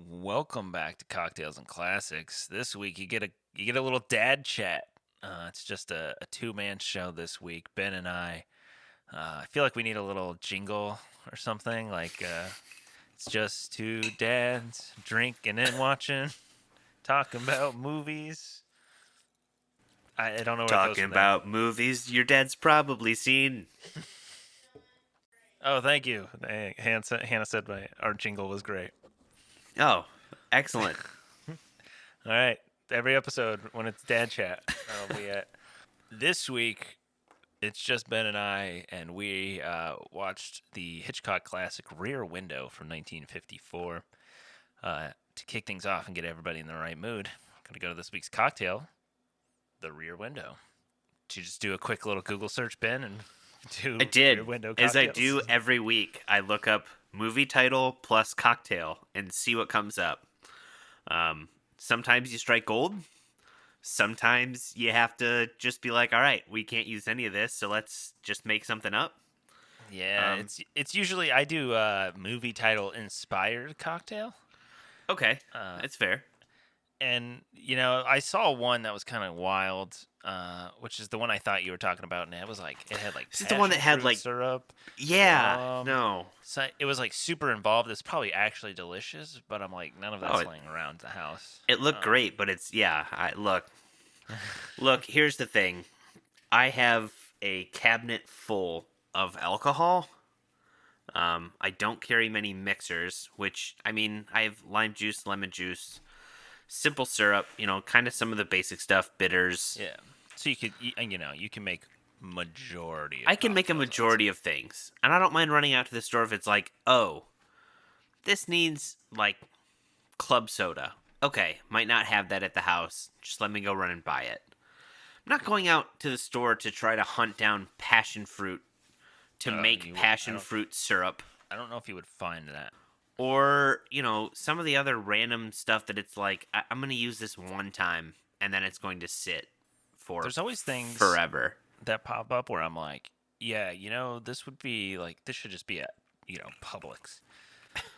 Welcome back to Cocktails and Classics. This week you get a little dad chat. It's just a two-man show this week. Ben and I. I feel like we need a little jingle or something. It's just two dads drinking and watching, talking about movies. I don't know where it goes Talking from there. about movies your dad's probably seen. Oh, thank you. Hannah said our jingle was great. Oh, excellent. All right, every episode when it's dad chat, that'll be it. This week, it's just Ben and I, and we watched the Hitchcock Classic Rear Window from 1954. To kick things off and get everybody in the right mood, I'm going to go to this week's cocktail, The Rear Window. Did you just do a quick little Google search, Ben, and do I did. Rear Window As cocktails? I do every week, I look up movie title plus cocktail and see what comes up. Sometimes you strike gold. Sometimes you have to just be like, all right, we can't use any of this, so let's just make something up. Yeah, it's usually I do movie title inspired cocktail. Okay, that's fair. And, I saw one that was kind of wild, which is the one I thought you were talking about, and it had This is the one that had, passion fruit syrup. Yeah, no. So it was super involved. It's probably actually delicious, but I'm like, none of that's laying around the house. It looked great, but it's, look, here's the thing. I have a cabinet full of alcohol. I don't carry many mixers, which, I have lime juice, lemon juice, simple syrup, kind of some of the basic stuff, bitters. Yeah. So you can make majority of I can make a cocktails, majority of things. And I don't mind running out to the store if it's like, oh, this needs, club soda. Okay, might not have that at the house. Just let me go run and buy it. I'm not going out to the store to try to hunt down passion fruit to make passion fruit syrup. I don't know if you would find that. Or, some of the other random stuff that it's like, I'm going to use this one time, and then it's going to sit for There's always things forever that pop up where I'm like, yeah, this would be this should just be at, Publix.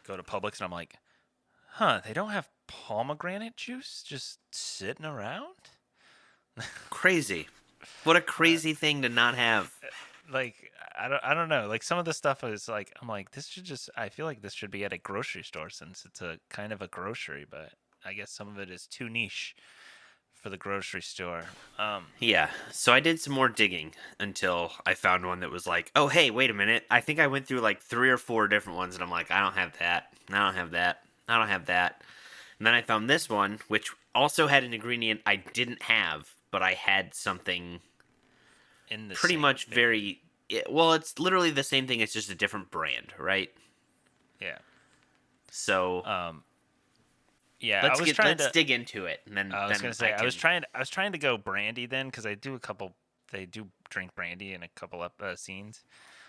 Go to Publix and I'm like, they don't have pomegranate juice just sitting around? Crazy. What a crazy thing to not have. I don't know. Some of the stuff is I'm like, I feel like this should be at a grocery store since it's a kind of a grocery, but I guess some of it is too niche for the grocery store. Yeah, so I did some more digging until I found one that was like, oh, hey, wait a minute. I think I went through 3 or 4 different ones, and I'm like, I don't have that. I don't have that. I don't have that. And then I found this one, which also had an ingredient I didn't have, but I had something in the pretty much thing. very... Well, it's literally the same thing. It's just a different brand, right? Yeah. So... yeah, let's dig into it. And then I was gonna say I was trying to go brandy then because they do drink brandy in a couple of scenes.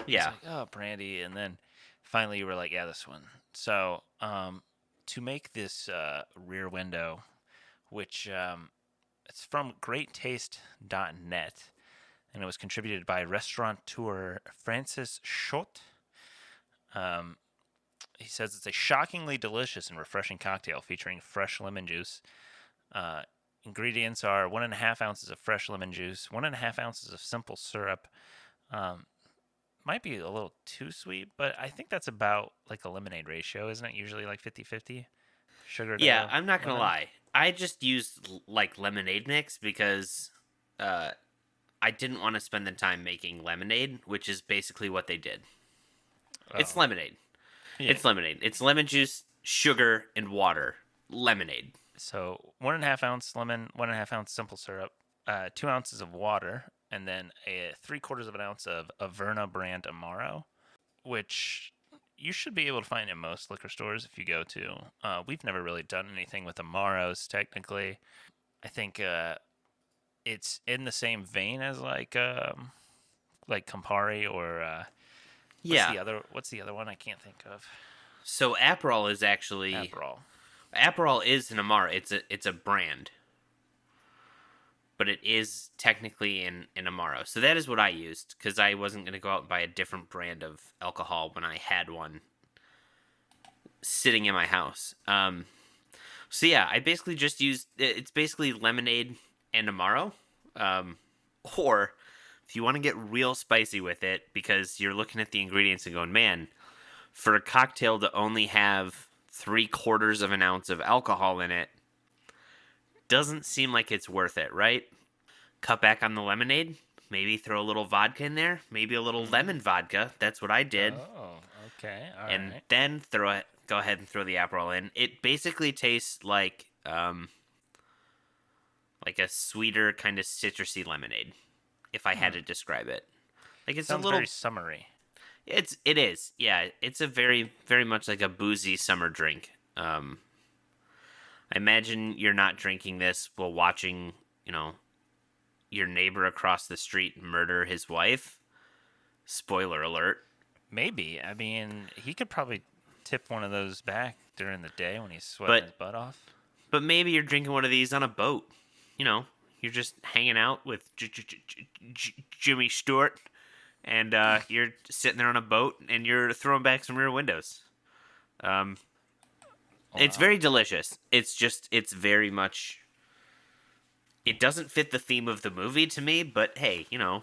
Yeah. Brandy, and then finally you were like, yeah, this one. So to make this Rear Window, which it's from greattaste.net, and it was contributed by restaurateur Francis Schott. He says it's a shockingly delicious and refreshing cocktail featuring fresh lemon juice. Ingredients are 1.5 ounces of fresh lemon juice, 1.5 ounces of simple syrup. Might be a little too sweet, but I think that's about a lemonade ratio, isn't it? Usually 50-50 sugar to Yeah, I'm not going to lemon? lie. I just used lemonade mix because I didn't want to spend the time making lemonade, which is basically what they did. Oh. It's lemonade. Yeah. It's lemonade. It's lemon juice, sugar, and water. Lemonade. So 1.5 ounce lemon, 1.5 ounce simple syrup, 2 ounces of water, and then 3/4 of an ounce of Averna brand Amaro, which you should be able to find in most liquor stores if you go to. We've never really done anything with Amaros technically. I think it's in the same vein as Campari or What's the other one I can't think of? So Aperol is actually Aperol is an Amaro. It's a brand, but it is technically an Amaro. So that is what I used because I wasn't going to go out and buy a different brand of alcohol when I had one sitting in my house. So yeah, I basically just used it's basically lemonade and Amaro. Um, or if you want to get real spicy with it, because you're looking at the ingredients and going, man, for a cocktail to only have 3/4 of an ounce of alcohol in it doesn't seem like it's worth it, right? Cut back on the lemonade. Maybe throw a little vodka in there. Maybe a little lemon vodka. That's what I did. Oh, okay. All And right. then throw it. Go ahead and throw the Aperol in. It basically tastes like a sweeter kind of citrusy lemonade, if I had to describe it. Like it's a Sounds very little. summery. It is. Yeah, it's a very much like a boozy summer drink. I imagine you're not drinking this while watching, your neighbor across the street murder his wife. Spoiler alert. Maybe. I mean, he could probably tip one of those back during the day when he's sweating But his butt off. but maybe you're drinking one of these on a boat. You're just hanging out with Jimmy Stewart, and you're sitting there on a boat, and you're throwing back some rear windows. It's Wow. very delicious. It's very much. It doesn't fit the theme of the movie to me, but hey, Yeah.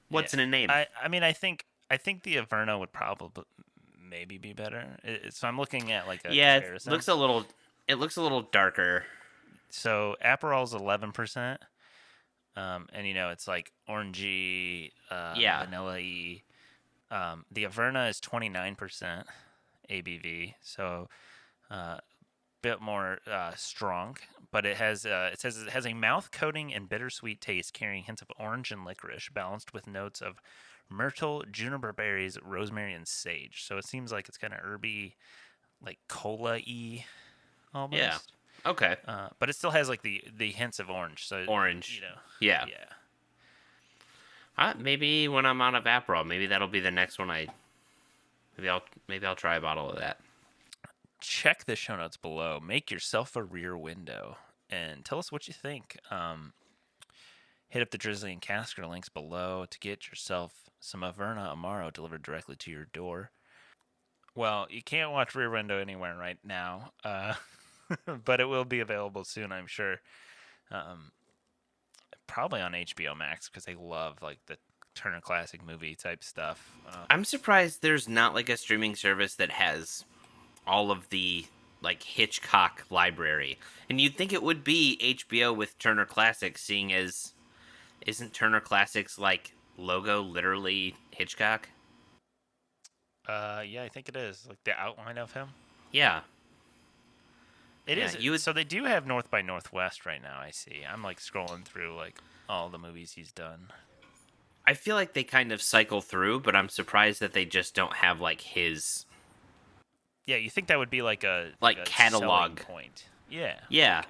what's in a name? I mean, I think the Averna would probably maybe be better. So I'm looking at like a Yeah, it comparison. looks a little. It looks a little darker. So Aperol's 11%, and it's like orangey, Yeah, vanilla-y. The Averna is 29% ABV, so bit more strong, but it says it has a mouth coating and bittersweet taste, carrying hints of orange and licorice, balanced with notes of myrtle, juniper berries, rosemary, and sage. So it seems like it's kind of herby, like cola-y yeah. almost. Okay, But it still has like the hints of orange. So orange. Yeah. yeah. Maybe when I'm out of Aperol, maybe that'll be the next one. Maybe I'll try a bottle of that. Check the show notes below. Make yourself a rear window and tell us what you think. Hit up the Drizzly and Casker links below to get yourself some Averna Amaro delivered directly to your door. Well, you can't watch Rear Window anywhere right now, but it will be available soon, I'm sure. Um, Probably on HBO Max because they love like the Turner Classic movie type stuff. I'm surprised there's not like a streaming service that has all of the like Hitchcock library. And you'd think it would be HBO with Turner Classic, seeing as isn't Turner Classic's like logo literally Hitchcock? Yeah, I think it is like the outline of him. Yeah. It Yeah, is. you would So they do have North by Northwest right now. I see. I'm like scrolling through like all the movies he's done. I feel like they kind of cycle through, but I'm surprised that they just don't have like his Yeah, you think that would be like a like selling catalog. point? Yeah, Yeah.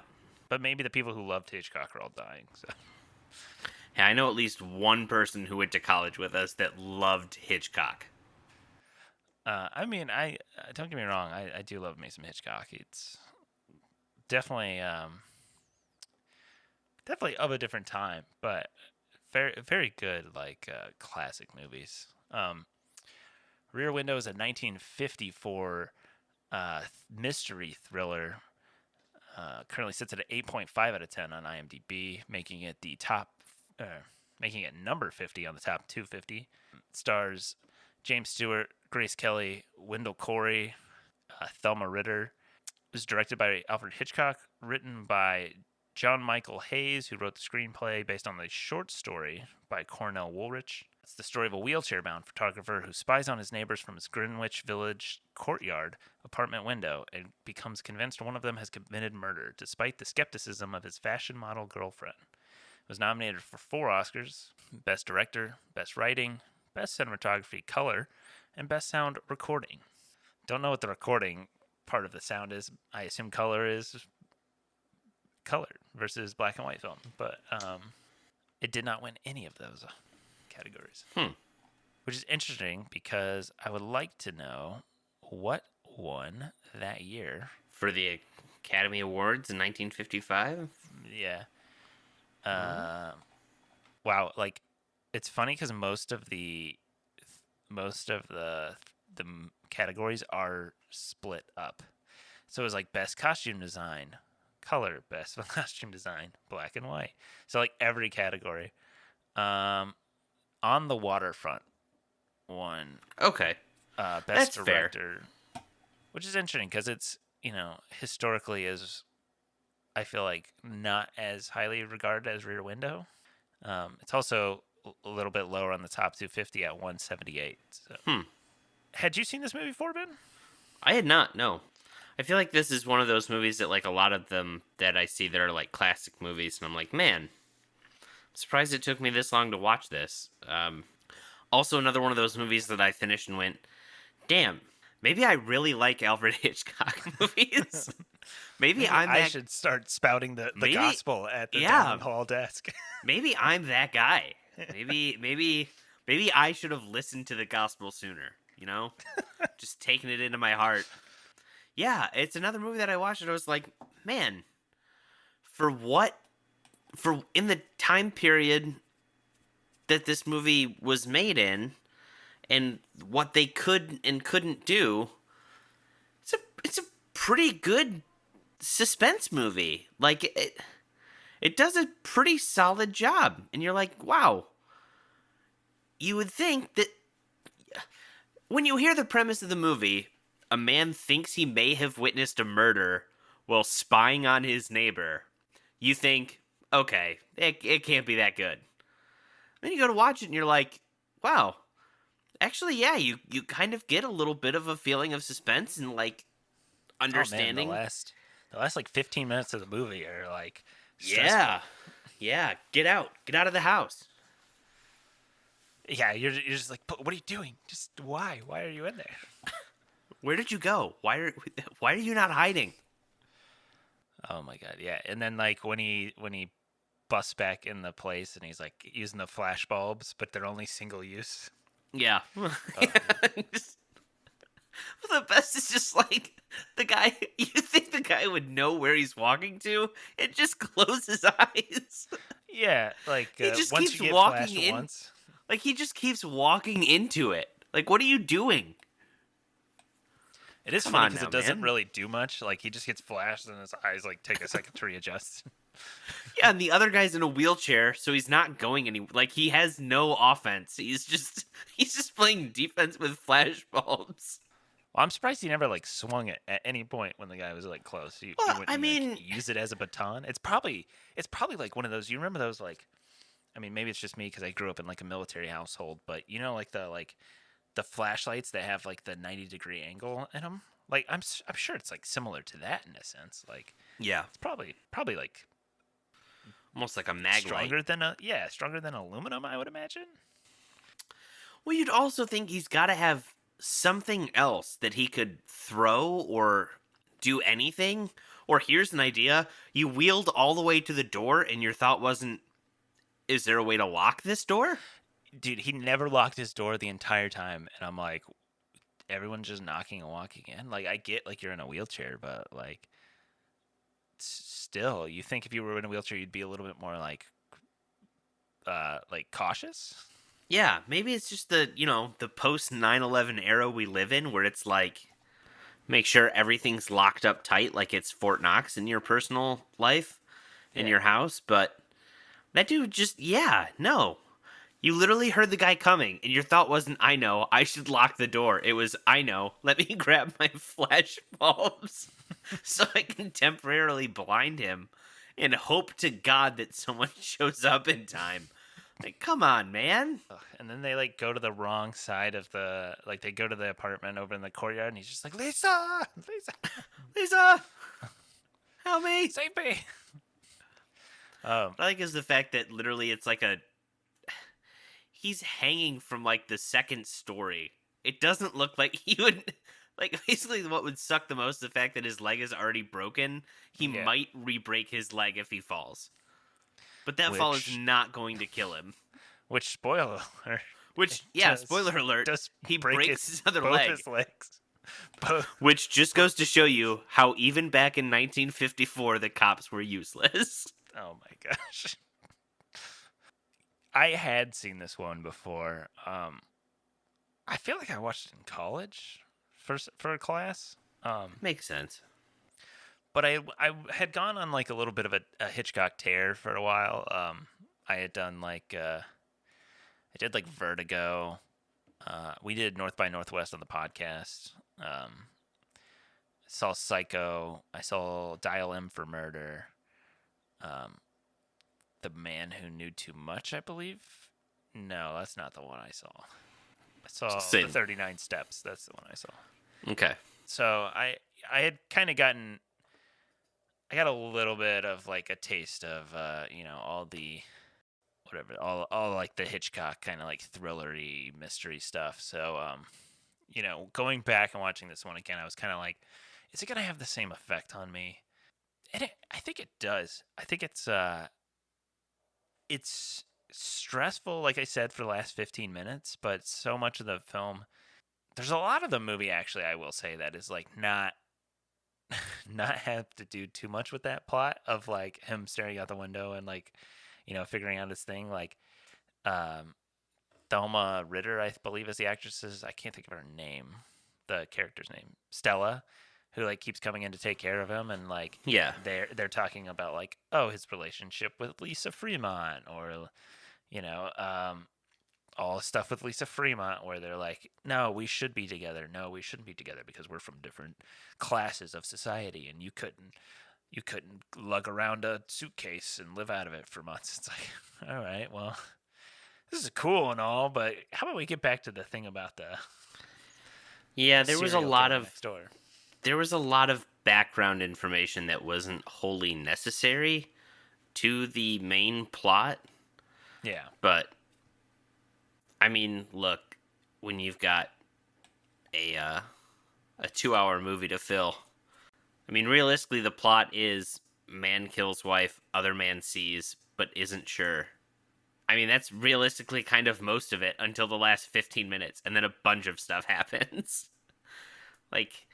but maybe the people who loved Hitchcock are all dying. So Yeah, I know at least one person who went to college with us that loved Hitchcock. I mean, I don't get me wrong. I do love me some Hitchcock. It's definitely definitely of a different time, but very good like classic movies. Rear Window is a 1954 mystery thriller. Currently sits at an 8.5 out of 10 on IMDb, making it making it number 50 on the top 250. It stars James Stewart, Grace Kelly, Wendell Corey, Thelma Ritter. It was directed by Alfred Hitchcock, written by John Michael Hayes, who wrote the screenplay based on the short story by Cornell Woolrich. It's the story of a wheelchair-bound photographer who spies on his neighbors from his Greenwich Village courtyard apartment window and becomes convinced one of them has committed murder, despite the skepticism of his fashion model girlfriend. It was nominated for 4 Oscars: Best Director, Best Writing, Best Cinematography Color, and Best Sound Recording. Don't know what the recording part of the sound is. I assume color is colored versus black and white film, but it did not win any of those categories, which is interesting because I would like to know what won that year. For the Academy Awards in 1955? Yeah. Wow. Like, it's funny because most of the categories are split up. So it was like best costume design, color, best costume design, black and white. So like every category. Um, on the Waterfront won Okay, best that's fair. director, which is interesting because it's historically is I feel like not as highly regarded as Rear Window. It's also a little bit lower on the top 250 at 178. So. Hmm. Had you seen this movie before, Ben? I had not. No. I feel like this is one of those movies that, like, a lot of them that I see that are like classic movies, and I'm like, man, I'm surprised it took me this long to watch this. Also, another one of those movies that I finished and went, damn, maybe I really like Alfred Hitchcock movies. Maybe I'm I that. should start spouting the Maybe, gospel at the yeah. dining hall desk. Maybe I'm that guy. Maybe I should have listened to the gospel sooner. You know, just taking it into my heart. Yeah, it's another movie that I watched and I was like, man, for what? For in the time period that this movie was made in, and what they could and couldn't do, it's a pretty good suspense movie. Like it does a pretty solid job, and you're like, wow. You would think that when you hear the premise of the movie, a man thinks he may have witnessed a murder while spying on his neighbor. You think, okay, it can't be that good. Then you go to watch it and you're like, wow, actually, yeah, you kind of get a little bit of a feeling of suspense and like understanding. Oh man, the last like 15 minutes of the movie are like stressful. Yeah, get out of the house. Yeah, you're just like, but what are you doing? Just why? Why are you in there? Where did you go? Why are you not hiding? Oh my god, yeah. And then like when he busts back in the place and he's like using the flash bulbs, but they're only single use. Yeah. Oh. The best is just like the guy. You think the guy would know where he's walking to? It just close his eyes. Yeah, like He just once keeps you get walking flashed in. once. Like he just keeps walking into it. Like, what are you doing? It is Come funny on because now, it doesn't man. really do much. Like he just gets flashed and his eyes like take a second to readjust. Yeah, and the other guy's in a wheelchair, so he's not going any. Like he has no offense. He's just playing defense with flash bulbs. Well, I'm surprised he never like swung it at any point when the guy was like close. You Well, wouldn't I mean, like, use it as a baton. It's probably like one of those. You remember those like? I mean, maybe it's just me because I grew up in like a military household, but like the flashlights that have like the 90-degree angle in them. Like I'm sure it's like similar to that in a sense. Like yeah, it's probably like almost like a mag stronger light. than stronger than aluminum, I would imagine. Well, you'd also think he's got to have something else that he could throw or do anything. Or here's an idea: you wheeled all the way to the door, and your thought wasn't, "Is there a way to lock this door?" Dude, he never locked his door the entire time, and I'm like, everyone's just knocking and walking in. Like I get like you're in a wheelchair, but like still, you think if you were in a wheelchair, you'd be a little bit more like cautious. Yeah, maybe it's just the post 9/11 era we live in, where it's like, make sure everything's locked up tight, like it's Fort Knox in your personal life, in your house. But that dude just, yeah, no. You literally heard the guy coming, and your thought wasn't, I know, I should lock the door. It was, I know, let me grab my flash bulbs so I can temporarily blind him and hope to God that someone shows up in time. Like, come on, man. And then they like go to the wrong side of they go to the apartment over in the courtyard, and he's just like, Lisa, Lisa, help me. save me. What I like is the fact that literally it's like he's hanging from like the second story. It doesn't look like he would, like, basically what would suck the most, the fact that his leg is already broken. He might re-break his leg if he falls. But that fall is not going to kill him. Which, spoiler alert. Spoiler alert. He breaks his other both leg. his legs. Which just goes to show you how even back in 1954 the cops were useless. Oh my gosh. I had seen this one before. I feel like I watched it in college for a class. Makes sense. but I had gone on like a little bit of a Hitchcock tear for a while. I had done like I did like Vertigo. We did North by Northwest on the podcast. Saw Psycho. I saw Dial M for Murder. Um, The Man Who Knew Too Much, I believe. No, that's not the one I saw. I saw Same. The 39 Steps. That's the one I saw. Okay. So I had kind of gotten. I got a little bit of like a taste of all the whatever all like the Hitchcock kind of like thrillery mystery stuff. So going back and watching this one again, I was kind of like, is it gonna have the same effect on me? And I think it does. I think it's stressful, like I said, for the last 15 minutes, but so much of the film, there's a lot of the movie actually, I will say, that is like not not have to do too much with that plot of like him staring out the window and like figuring out his thing. Like um Thelma Ritter, I believe, is the actress's. I can't think of her name, the character's name, Stella, who like keeps coming in to take care of him, and like Yeah. they're talking about like, oh, his relationship with Lisa Fremont, or you know um all stuff with Lisa Fremont where they're like, no, we should be together. No, we shouldn't be together because we're from different classes of society, and you couldn't lug around a suitcase and live out of it for months. It's like, all right, well, this is cool and all, but how about we get back to the thing about the Yeah, there was a serial lot killer of next door? background information that wasn't wholly necessary to the main plot, Yeah, but I mean, look, when you've got a 2-hour movie to fill, I mean, realistically, the plot is man kills wife, other man sees, but isn't sure. I mean, that's realistically kind of most of it until the last 15 minutes, and then a bunch of stuff happens. Like,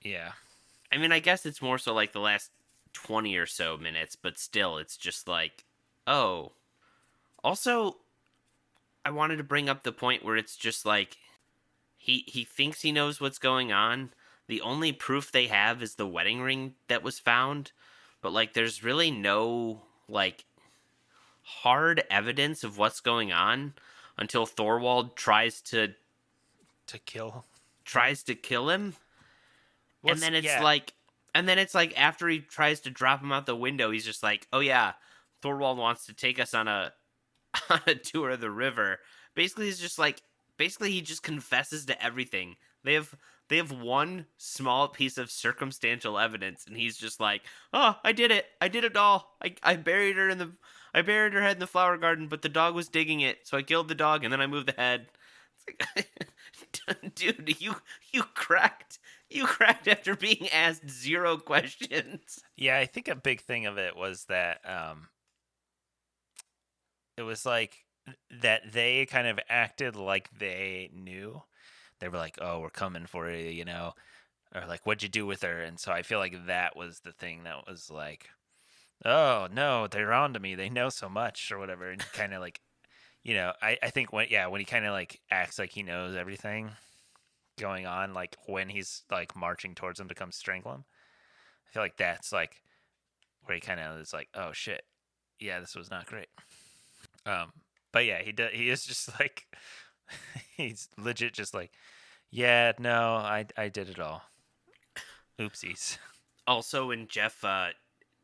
yeah, I mean, I guess it's more so like the last 20 or so minutes, but still, it's just like, oh. Also, I wanted to bring up the point where it's just like, he thinks he knows what's going on. The only proof they have is the wedding ring that was found, but like, there's really no, like, hard evidence of what's going on until Thorwald to kill. tries to kill him. Well, And then it's yeah, like, after he tries to drop him out the window, he's just like, oh yeah, Thorwald wants to take us on a on a tour of the river. Basically, he's just like, he just confesses to everything. They have one small piece of circumstantial evidence, and he's just like, oh, I did it all. I buried her head in the flower garden, but the dog was digging it, so I killed the dog, and then I moved the head. It's like, dude, you cracked. You cracked after being asked 0 questions. yeah. I think a big thing of it was that it was like that they kind of acted like they knew. They were like, "Oh, we're coming for you," or like, "What'd you do with her?" And so I feel like that was the thing that was like, "Oh no, they're on to me. They know so much," or whatever. And kind of like, I think when he kind of like acts like he knows everything going on, like when he's like marching towards him to come strangle him, I feel like that's like where he kind of is like, "Oh shit, yeah, this was not great." Um, but yeah, he is just like he's legit just like, yeah, no, I did it all. Oopsies. Also, when Jeff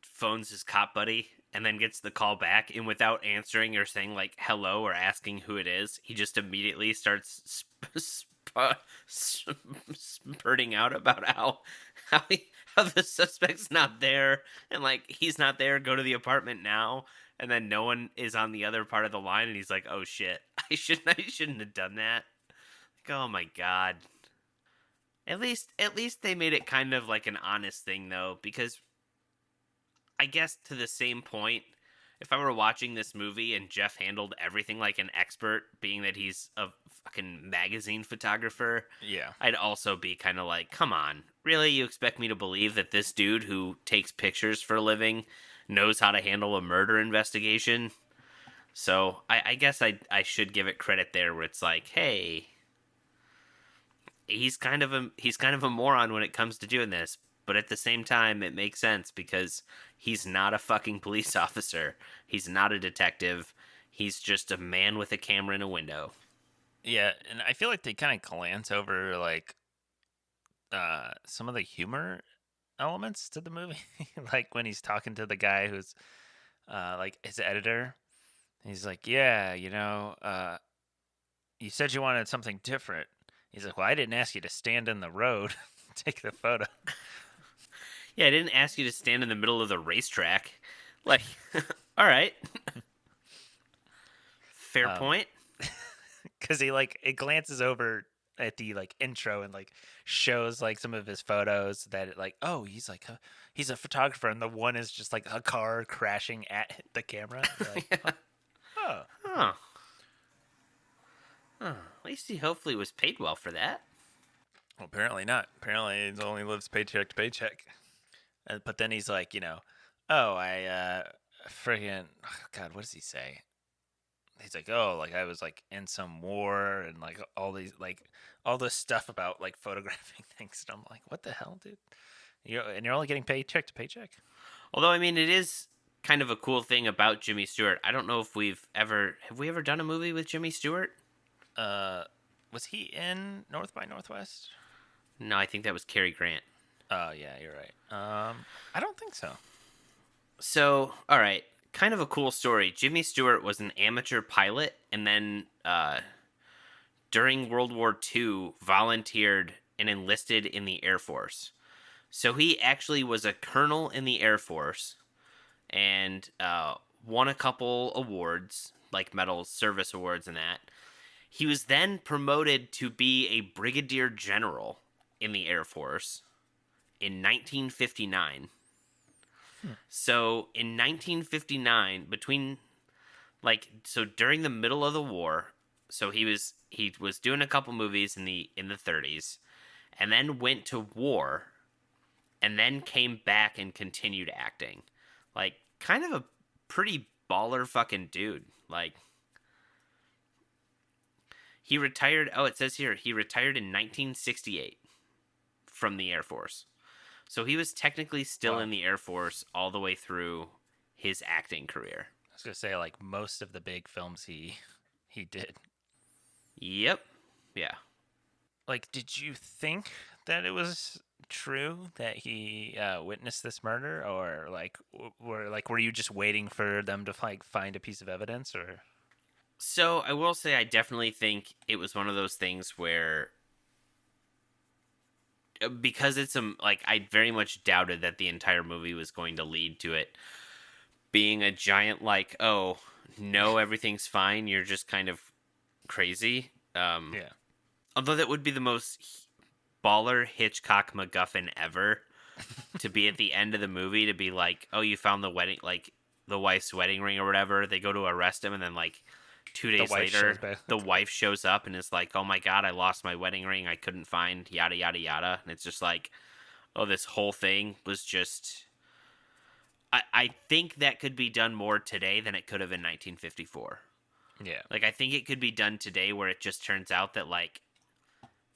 phones his cop buddy and then gets the call back, and without answering or saying like hello or asking who it is, he just immediately starts spurting out about how how the suspect's not there, and like, he's not there. Go to the apartment now. And then no one is on the other part of the line, and he's like, "Oh shit, I shouldn't have done that." Like, oh my god. At least they made it kind of like an honest thing though, because I guess to the same point, if I were watching this movie and Jeff handled everything like an expert, being that he's a fucking magazine photographer, Yeah. I'd also be kind of like, come on, really? You expect me to believe that this dude who takes pictures for a living knows how to handle a murder investigation? So I guess I should give it credit there, where it's like, hey, he's kind of a moron when it comes to doing this. but at the same time, it makes sense because he's not a fucking police officer. He's not a detective. He's just a man with a camera in a window. Yeah, and I feel like they kind of glance over like some of the humor elements to the movie, like when he's talking to the guy who's like his editor. He's like, "Yeah, you said you wanted something different." He's like, "Well, I didn't ask you to stand in the road, take the photo." Yeah, I didn't ask you to stand in the middle of the racetrack. Like, all right. Fair Um, point. because he like it glances over at the like intro and like shows like some of his photos that it, like, oh, he's a photographer, and the one is just like a car crashing at the camera. You're like, Yeah. oh. Huh. Huh. At least he hopefully was paid well for that. Well, apparently not. Apparently, he only lives paycheck to paycheck. But then he's like, oh, I friggin' God, what does he say? He's like, oh, like I was like in some war and like all this stuff about like photographing things. And I'm like, what the hell, dude? You're only getting paycheck to paycheck. Although, I mean, it is kind of a cool thing about Jimmy Stewart. I don't know if have we ever done a movie with Jimmy Stewart? Uh, was he in North by Northwest? No, I think that was Cary Grant. Oh yeah, you're right. I don't think so. So, all right, kind of a cool story. Jimmy Stewart was an amateur pilot, and then during World War II, volunteered and enlisted in the Air Force. So he actually was a colonel in the Air Force, and won a couple awards, like medals, service awards, and that. He was then promoted to be a brigadier general in the Air Force in 1959. So in 1959, during the middle of the war, so he was doing a couple movies in the 30s, and then went to war, and then came back and continued acting. Like, kind of a pretty baller fucking dude. Like, he retired. Oh, it says here he retired in 1968 from the Air Force. So he was technically still Wow. in the Air Force all the way through his acting career. I was gonna say like most of the big films he did. Yep. Yeah. Like, did you think that it was true that he witnessed this murder, or like were you just waiting for them to like find a piece of evidence, or? So I will say I definitely think it was one of those things where, because it's I very much doubted that the entire movie was going to lead to it being a giant like, oh no, everything's fine, you're just kind of crazy. Yeah. Although that would be the most baller Hitchcock MacGuffin ever, to be at the end of the movie to be like, oh, you found the wedding, like the wife's wedding ring or whatever. They go to arrest him, and then like 2 days wife later, shows back. the wife shows up and is like, oh my God, I lost my wedding ring. I couldn't find yada, yada, yada. And it's just like, oh, this whole thing was just. I think that could be done more today than it could have in 1954. Yeah. Like, I think it could be done today where it just turns out that, like,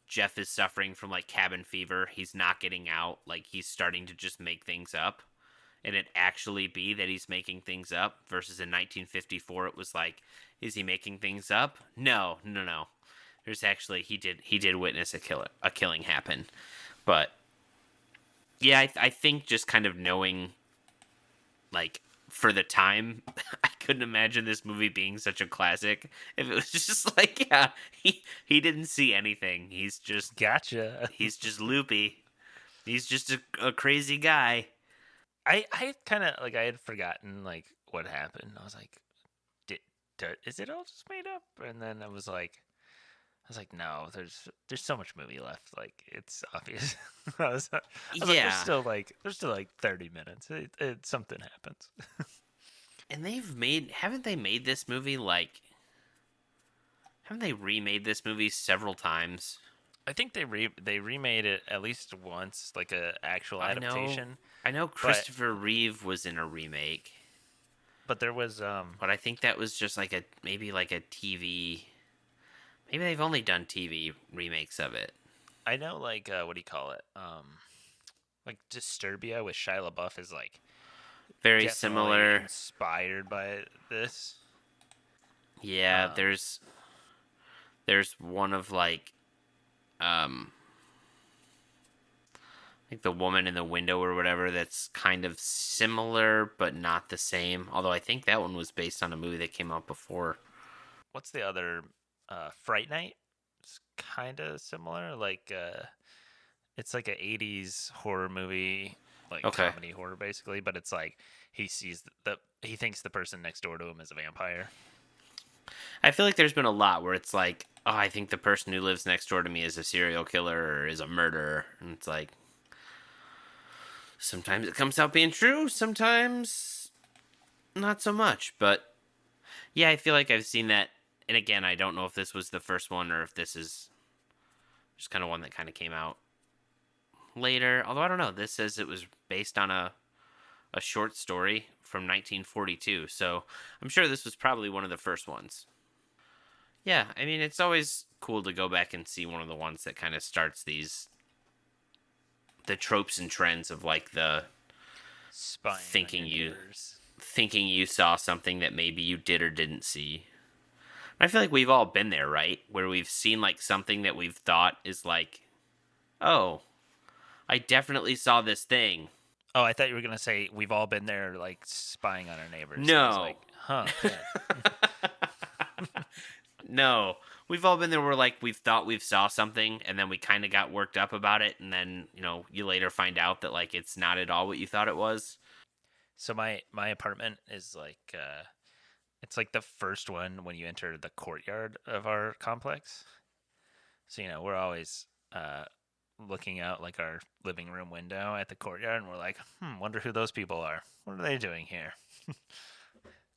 Jeff is suffering from, like, cabin fever. He's not getting out. Like, he's starting to just make things up. And it actually be that he's making things up, versus in 1954 it was like, is he making things up? No. There's actually, he did witness a killing happen. But yeah, I think just kind of knowing, like, for the time, I couldn't imagine this movie being such a classic if it was just like, yeah, he didn't see anything. He's just Gotcha. loopy. He's just a crazy guy. I kind of like I had forgotten like what happened. I was like, is it all just made up? And then I was like, no, there's so much movie left. Like it's obvious. I was like, Yeah. there's still like 30 minutes. Something happens. And haven't they made this movie haven't they remade this movie several times? I think they remade it at least once, like a actual adaptation. I know Christopher Reeve was in a remake, but there was but I think that was just like maybe like a TV. Maybe they've only done TV remakes of it. I know, like what do you call it? Like Disturbia with Shia LaBeouf is like Very definitely similar. inspired by this. Yeah, Um, there's one of um like the woman in the window or whatever that's kind of similar but not the same. Although I think that one was based on a movie that came out before. what's the other? Fright Night. It's kind of similar. It's like a '80s horror movie, like Okay. comedy horror basically. But it's like he thinks the person next door to him is a vampire. I feel like there's been a lot where it's like, oh, I think the person who lives next door to me is a serial killer or is a murderer. And it's like, sometimes it comes out being true, sometimes not so much. But yeah, I feel like I've seen that. And again, I don't know if this was the first one or if this is just kind of one that kind of came out later. Although I don't know. This says it was based on a short story from 1942. So I'm sure this was probably one of the first ones. Yeah, I mean, it's always cool to go back and see one of the ones that kind of starts the tropes and trends of like the Spying on thinking your you neighbors. thinking you saw something that maybe you did or didn't see. I feel like we've all been there, right? Where we've seen like something that we've thought is like, "Oh, I definitely saw this thing." Oh, I thought you were gonna say we've all been there, like spying on our neighbors. I was No. like, huh, yeah. No. We've all been there where like we've thought we've saw something and then we kind of got worked up about it and then, you later find out that like it's not at all what you thought it was. So my apartment is like it's like the first one when you enter the courtyard of our complex. So we're always looking out like our living room window at the courtyard, and we're like, wonder who those people are. What are they doing here?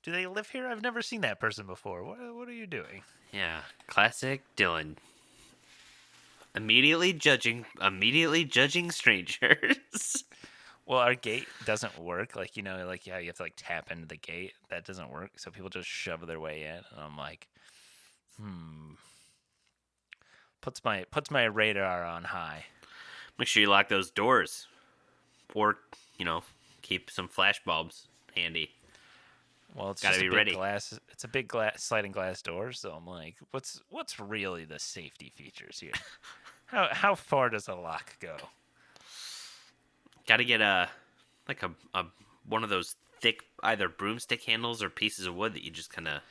Do they live here? I've never seen that person before. What are you doing? Yeah, classic Dylan. Immediately judging strangers. Well, our gate doesn't work. Like like yeah, you have to like tap into the gate. That doesn't work. So people just shove their way in, and I'm like, hmm. Puts my radar on high. Make sure you lock those doors or, you know, keep some flash bulbs handy. Well, it's Got to just a be big ready. glass. It's a big glass, sliding glass door. So I'm like, what's really the safety features here? How far does a lock go? Got to get a one of those thick either broomstick handles or pieces of wood that you just kind of.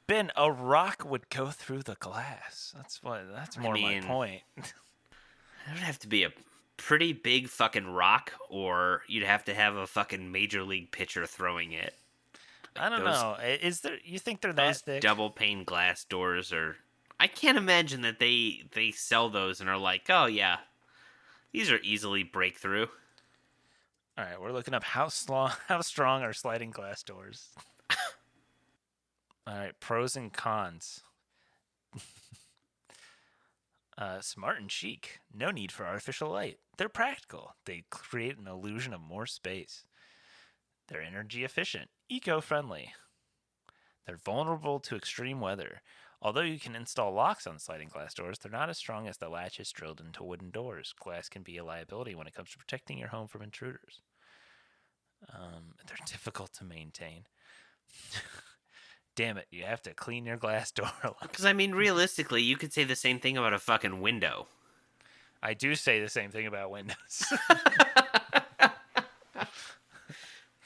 Ben, a rock would go through the glass. That's I more my mean, point. it would have to be a pretty big fucking rock, or you'd have to have a fucking major league pitcher throwing it. I don't Those know. Is there? You think they're that those thick? double pane glass doors are. I can't imagine that they sell those and are like, oh yeah, these are easily breakthrough. All right, we're looking up how strong are sliding glass doors. All right, pros and cons. Smart and chic. No need for artificial light. They're practical. They create an illusion of more space. They're energy efficient, eco friendly. They're vulnerable to extreme weather. Although you can install locks on sliding glass doors, they're not as strong as the latches drilled into wooden doors. Glass can be a liability when it comes to protecting your home from intruders. They're difficult to maintain. Damn it, you have to clean your glass door a lot. Because I mean, realistically, you could say the same thing about a fucking window. I do say the same thing about windows.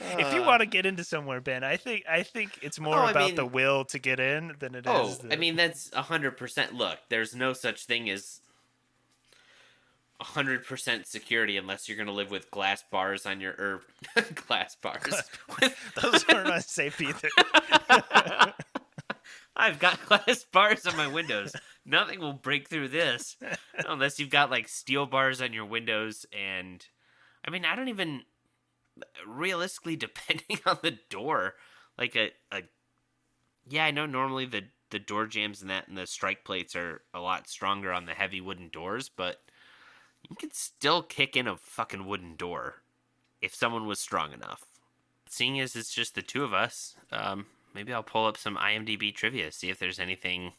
If you want to get into somewhere, Ben, I think it's more I about mean, the will to get in than it oh, is I the. mean that's 100%. Look, there's no such thing as 100% security unless you're gonna live with glass bars on your glass bars. Those aren't unsafe either. I've got glass bars on my windows. Nothing will break through this unless you've got like steel bars on your windows. And I mean, I don't even realistically, depending on the door, like a yeah, I know normally the door jambs and the strike plates are a lot stronger on the heavy wooden doors, but you can still kick in a fucking wooden door if someone was strong enough. Seeing as it's just the two of us, maybe I'll pull up some IMDb trivia, see if there's anything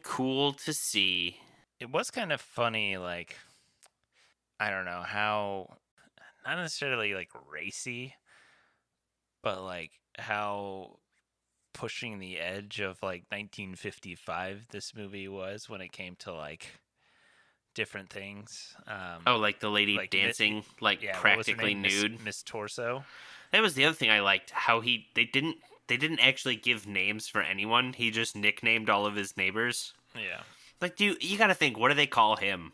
cool to see. It was kind of funny, like I don't know how, not necessarily like racy, but like how pushing the edge of like 1955 this movie was when it came to like different things. Oh, like the lady Like dancing, like yeah, what was her practically name? Miss nude. Miss Torso. That was the other thing I liked. How they didn't actually give names for anyone. He just nicknamed all of his neighbors. Yeah. Like, dude, you got to think. What do they call him?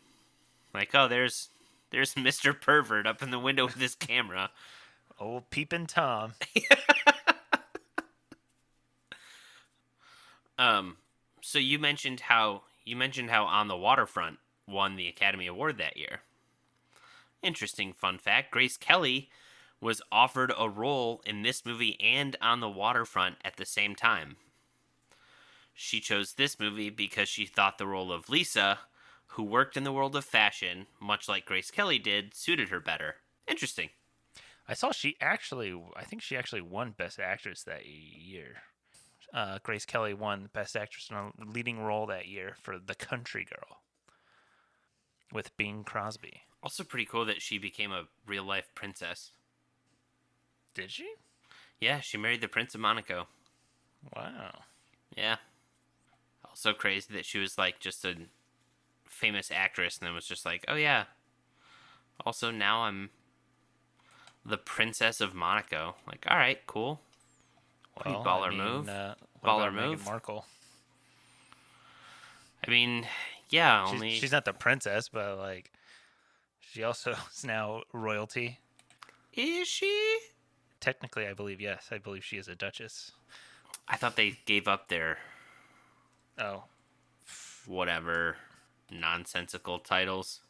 Like, oh, there's Mr. Pervert up in the window with his camera. Old Peeping Tom. Um, so you mentioned how On the Waterfront won the Academy Award that year. Interesting fun fact: Grace Kelly was offered a role in this movie and On the Waterfront at the same time. She chose this movie because she thought the role of Lisa, who worked in the world of fashion, much like Grace Kelly did, suited her better. Interesting. I think she actually won Best Actress that year. Grace Kelly won Best Actress in a leading role that year for The Country Girl with Bing Crosby. Also, pretty cool that she became a real life princess. Did she? Yeah, she married the Prince of Monaco. Wow. Yeah. Also crazy that she was like just a famous actress and then was just like, oh yeah. Also, now I'm the Princess of Monaco. Like, all right, cool. Pretty Well, baller move. What Baller about move. Meghan Markle? I mean, yeah, only She's not the princess, but like she also is now royalty. is she? Technically, I believe yes. I believe she is a duchess. I thought they gave up their Oh, whatever nonsensical titles.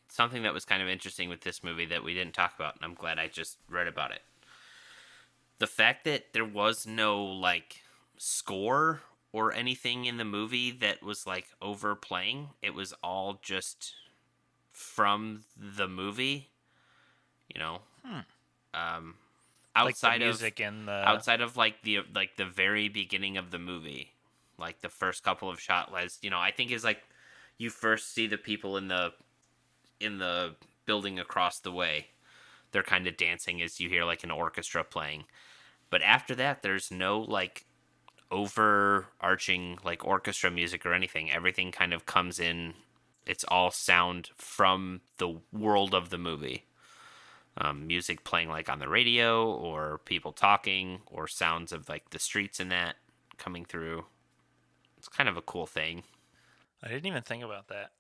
Something that was kind of interesting with this movie that we didn't talk about, and I'm glad I just read about it. The fact that there was no like score or anything in the movie that was like overplaying, it was all just from the movie, you know. Um, like the outside of music and the outside of like the very beginning of the movie, like the first couple of shots, I think is like you first see the people in the building across the way. They're kind of dancing as you hear like an orchestra playing. But after that, there's no like overarching like orchestra music or anything. Everything kind of comes in. It's all sound from the world of the movie. Music playing like on the radio or people talking or sounds of like the streets and that coming through. It's kind of a cool thing. I didn't even think about that.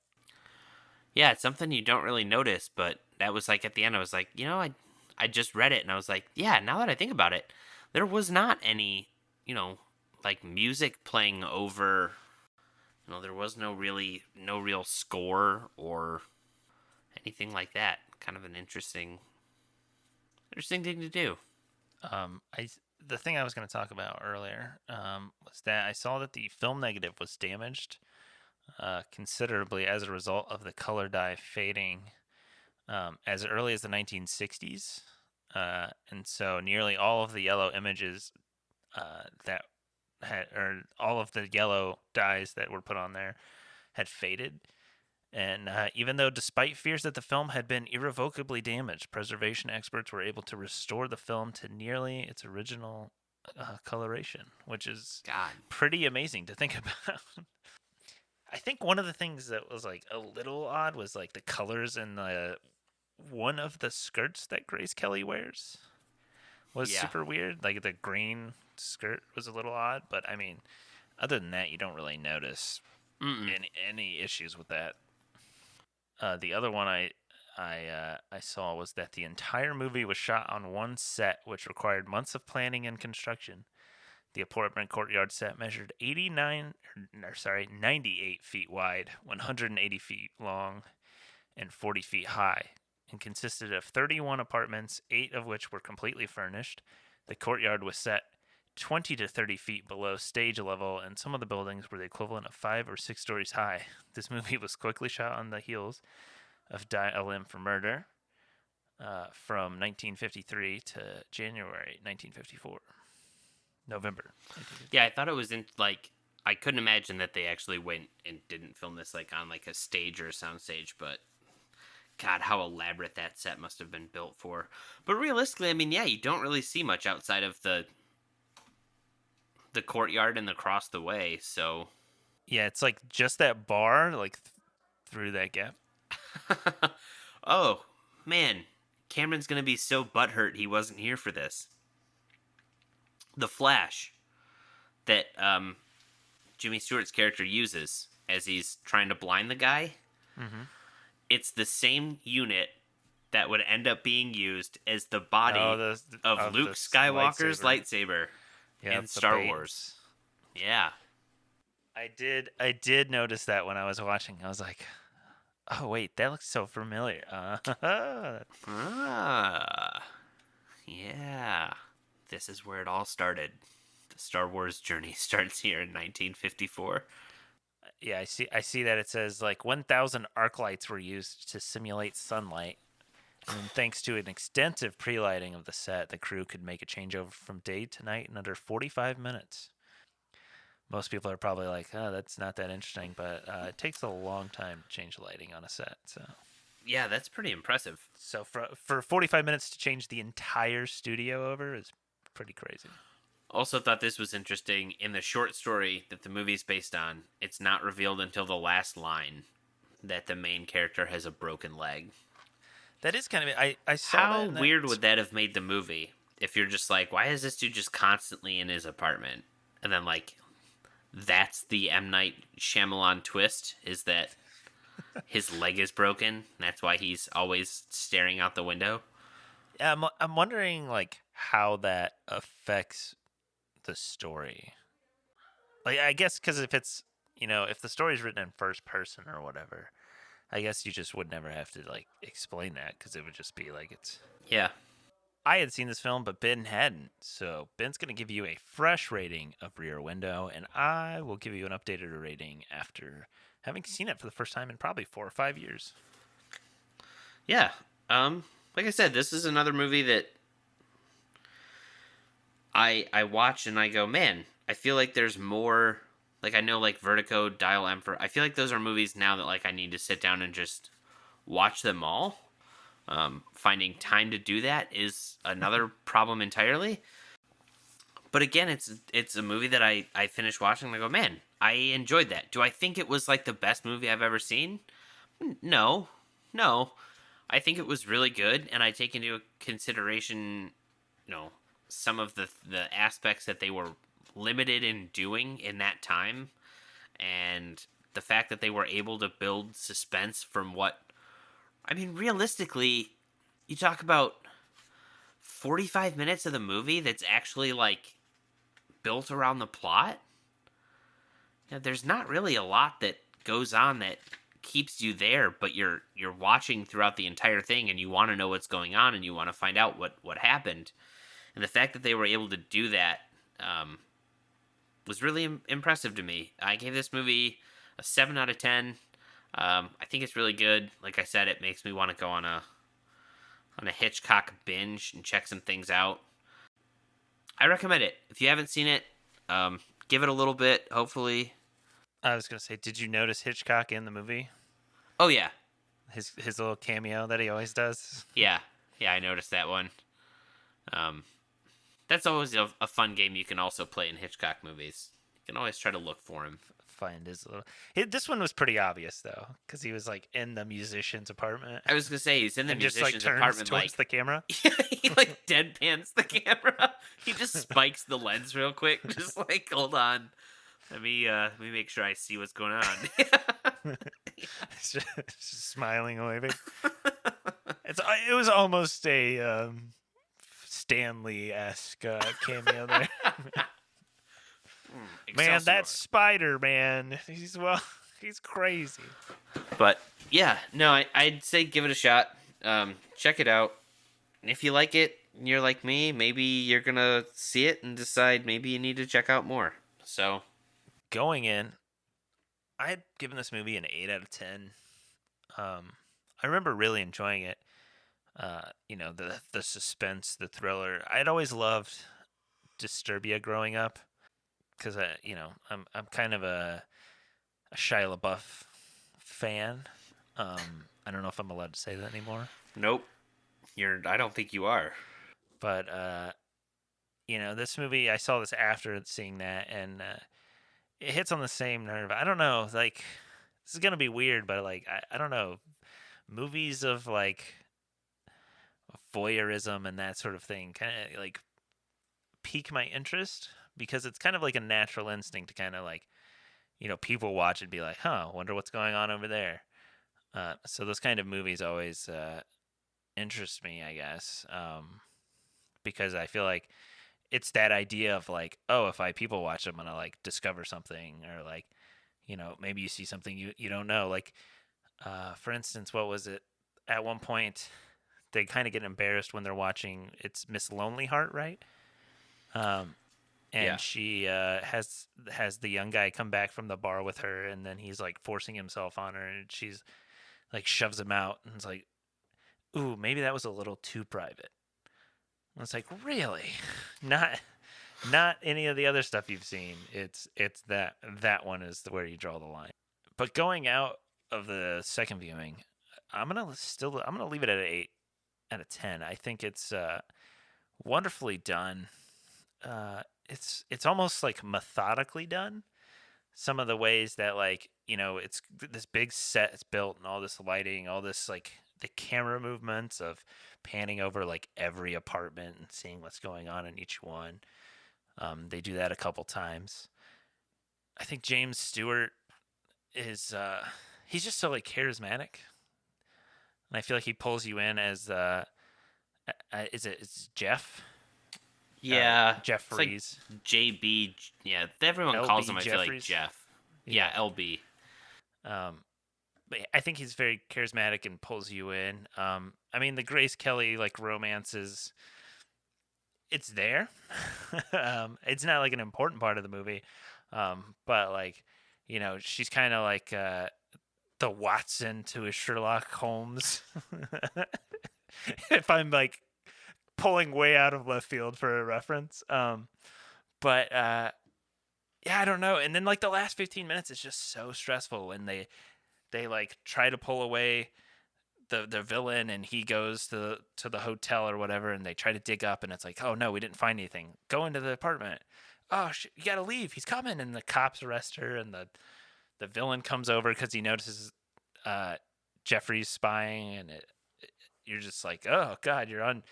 Yeah, it's something you don't really notice, but that was like at the end I was like, I just read it and I was like, yeah, now that I think about it, there was not any, like music playing over, there was no real score or anything like that. Kind of an interesting thing to do. I the thing I was going to talk about earlier was that I saw that the film negative was damaged considerably as a result of the color dye fading as early as the 1960s, and so nearly all of the yellow images that had, or all of the yellow dyes that were put on there, had faded. And even though, despite fears that the film had been irrevocably damaged, preservation experts were able to restore the film to nearly its original coloration, which is God. pretty amazing to think about. I think one of the things that was like a little odd was like the colors in the one of the skirts that Grace Kelly wears was Yeah. super weird. Like the green skirt was a little odd, but I mean, other than that, you don't really notice Mm-mm. any issues with that. The other one I saw was that the entire movie was shot on one set, which required months of planning and construction. The apartment courtyard set measured 98 feet wide, 180 feet long, and 40 feet high, and consisted of 31 apartments, 8 of which were completely furnished. The courtyard was set 20 to 30 feet below stage level, and some of the buildings were the equivalent of 5 or 6 stories high. This movie was quickly shot on the heels of Die a Limb for Murder from 1953 to January 1954. November. Yeah, I thought it was I couldn't imagine that they actually went and didn't film this like on like a stage or a sound stage, but God, how elaborate that set must have been built for. But realistically, I mean, yeah, you don't really see much outside of the courtyard and across the way. So, Yeah, it's like just that bar, like through that gap. oh man, Cameron's gonna be so butthurt he wasn't here for this. The flash that Jimmy Stewart's character uses as he's trying to blind the guy. Mm-hmm. It's the same unit that would end up being used as the body of Luke Skywalker's lightsaber yeah, in Star Wars. Yeah. I did notice that when I was watching. I was like, oh wait, that looks so familiar. Yeah. This is where it all started. The Star Wars journey starts here in 1954. Yeah, I see that it says like 1,000 arc lights were used to simulate sunlight. And thanks to an extensive pre-lighting of the set, the crew could make a changeover from day to night in under 45 minutes. Most people are probably like, oh, that's not that interesting, but it takes a long time to change lighting on a set. So yeah, that's pretty impressive. So for 45 minutes to change the entire studio over is pretty crazy. Also thought this was interesting. In the short story that the movie's based on, it's not revealed until the last line that the main character has a broken leg. That is kind of... I saw How that weird would that have made the movie if you're just like, why is this dude just constantly in his apartment? And then, like, that's the M. Night Shyamalan twist, is that his leg is broken. That's why he's always staring out the window. I'm wondering, like, how that affects the story. Like, I guess because if it's, if the story's written in first person or whatever, I guess you just would never have to, like, explain that because it would just be like it's... Yeah. I had seen this film, but Ben hadn't. So Ben's going to give you a fresh rating of Rear Window, and I will give you an updated rating after having seen it for the first time in probably 4 or 5 years. Yeah. Like I said, this is another movie that I watch and I go, man, I feel like there's more. Like, I know, like, Vertigo, Dial M, I feel like those are movies now that, like, I need to sit down and just watch them all. Finding time to do that is another problem entirely. But again, it's a movie that I finished watching and I go, man, I enjoyed that. Do I think it was, like, the best movie I've ever seen? No. I think it was really good, and I take into consideration, some of the aspects that they were limited in doing in that time, and the fact that they were able to build suspense from what, I mean, realistically, you talk about 45 minutes of the movie that's actually, like, built around the plot. There's not really a lot that goes on that keeps you there, but you're watching throughout the entire thing, and you want to know what's going on, and you want to find out what happened. And the fact that they were able to do that was really impressive to me. I gave this movie a 7 out of 10. I think it's really good. Like I said, it makes me want to go on a Hitchcock binge and check some things out. I recommend it. If you haven't seen it, give it a little bit, hopefully. I was going to say, did you notice Hitchcock in the movie? Oh, yeah. His little cameo that he always does? Yeah, I noticed that one. That's always a fun game you can also play in Hitchcock movies. You can always try to look for him. Find his little... This one was pretty obvious, though, because he was, like, in the musician's apartment. I was going to say, he's in the musician's just, like, apartment, towards the camera. He, like, deadpans the camera. He just spikes the lens real quick. Just, like, hold on. Let me make sure I see what's going on. just smiling, waving. It was almost a Stanley-esque cameo there. Man, that Spider-Man, he's crazy. But yeah, no, I'd say give it a shot. Check it out. And if you like it, and you're like me, maybe you're gonna see it and decide maybe you need to check out more. So, going in, I had given this movie an 8 out of 10. I remember really enjoying it. The suspense, the thriller. I'd always loved Disturbia growing up because I'm kind of a Shia LaBeouf fan. I don't know if I'm allowed to say that anymore. Nope. I don't think you are. But this movie, I saw this after seeing that, and it hits on the same nerve. I don't know, like this is gonna be weird, but like I don't know, movies of like voyeurism and that sort of thing kind of like pique my interest because it's kind of like a natural instinct to kind of like people watch and be like, huh, wonder what's going on over there. So those kind of movies always interest me, I guess, because I feel like it's that idea of like, oh, if I people watch, I'm gonna like discover something, or like, maybe you see something you don't know. Like, for instance, what was it? At one point, they kind of get embarrassed when they're watching. It's Miss Lonely Heart, right? Um, Yeah. and she has the young guy come back from the bar with her, and then he's like forcing himself on her, and she's like shoves him out, and it's like, ooh, maybe that was a little too private. And it's like, really, not any of the other stuff you've seen. It's that one is where you draw the line. But going out of the second viewing, I'm gonna leave it at an 8 out of 10. I think it's wonderfully done. It's almost like methodically done. Some of the ways that like it's this big set it's built and all this lighting, all this like the camera movements of panning over like every apartment and seeing what's going on in each one. They do that a couple times. I think James Stewart is he's just so like charismatic, and I feel like he pulls you in as it's Jeff Yeah. It's like Jeffries JB. Yeah, everyone LB calls him, I feel like, Jeffries. Jeff. Yeah, LB. But I think he's very charismatic and pulls you in. I mean, the Grace Kelly like romances, it's there. It's not like an important part of the movie, but like, she's kind of like the Watson to a Sherlock Holmes. If I'm like pulling way out of left field for a reference, but yeah, I don't know. And then like the last 15 minutes is just so stressful when they like try to pull away the villain, and he goes to the hotel or whatever, and they try to dig up, and it's like, oh no, we didn't find anything. Go into the apartment. Oh shit, you gotta leave. He's coming, and the cops arrest her, and the villain comes over because he notices Jeffrey's spying, and you're just like, oh god, you're on.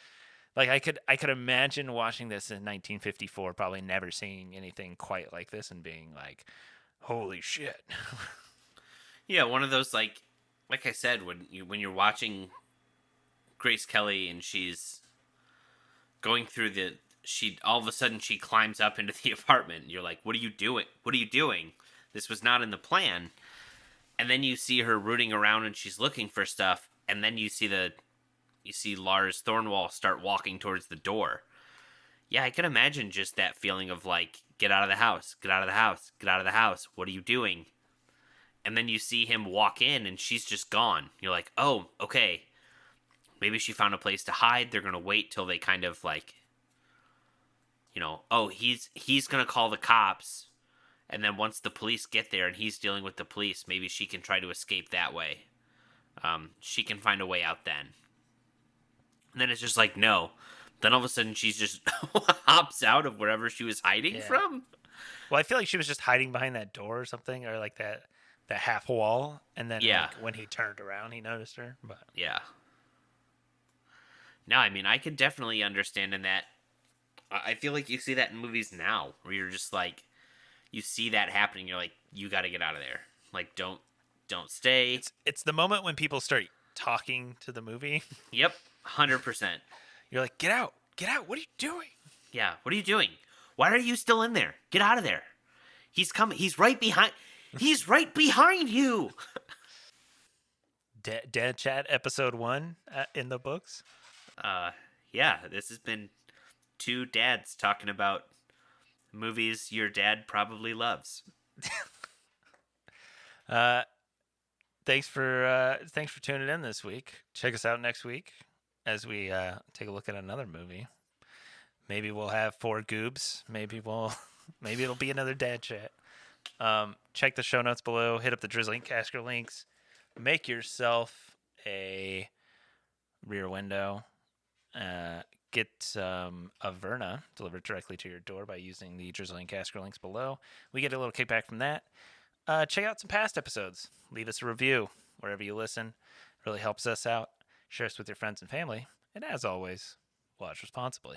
Like I could imagine watching this in 1954, probably never seeing anything quite like this, and being like, holy shit. Yeah, one of those like I said, when you're watching Grace Kelly and she's going through she all of a sudden she climbs up into the apartment, and you're like, what are you doing? What are you doing? This was not in the plan. And then you see her rooting around and she's looking for stuff, and then you see Lars Thornwall start walking towards the door. Yeah, I can imagine just that feeling of like, get out of the house, get out of the house, get out of the house. What are you doing? And then you see him walk in and she's just gone. You're like, oh, okay. Maybe she found a place to hide. They're going to wait till they kind of like, oh, he's going to call the cops. And then once the police get there and he's dealing with the police, maybe she can try to escape that way. She can find a way out then. And then it's just like, no. Then all of a sudden she's just hops out of wherever she was hiding from. Well, I feel like she was just hiding behind that door or something, or like that half wall, and then like, when he turned around, he noticed her. But yeah. No, I mean, I could definitely understand in that. I feel like you see that in movies now, where you're just like, you see that happening, you're like, you got to get out of there. Like, don't stay. It's the moment when people start talking to the movie. Yep, 100%. You're like, get out, what are you doing? Yeah, what are you doing? Why are you still in there? Get out of there. He's coming. He's right behind. He's right behind you. Dad Chat episode 1 in the books. Yeah, this has been two dads talking about movies your dad probably loves. Thanks for tuning in this week. Check us out next week as we take a look at another movie. Maybe we'll have 4 goobs. Maybe it'll be another dad chat. Check the show notes below. Hit up the Drizzling Casker links. Make yourself a Rear Window, get some Averna delivered directly to your door by using the Drizzling and Casker links below. We get a little kickback from that. Check out some past episodes. Leave us a review wherever you listen. It really helps us out. Share us with your friends and family. And as always, watch responsibly.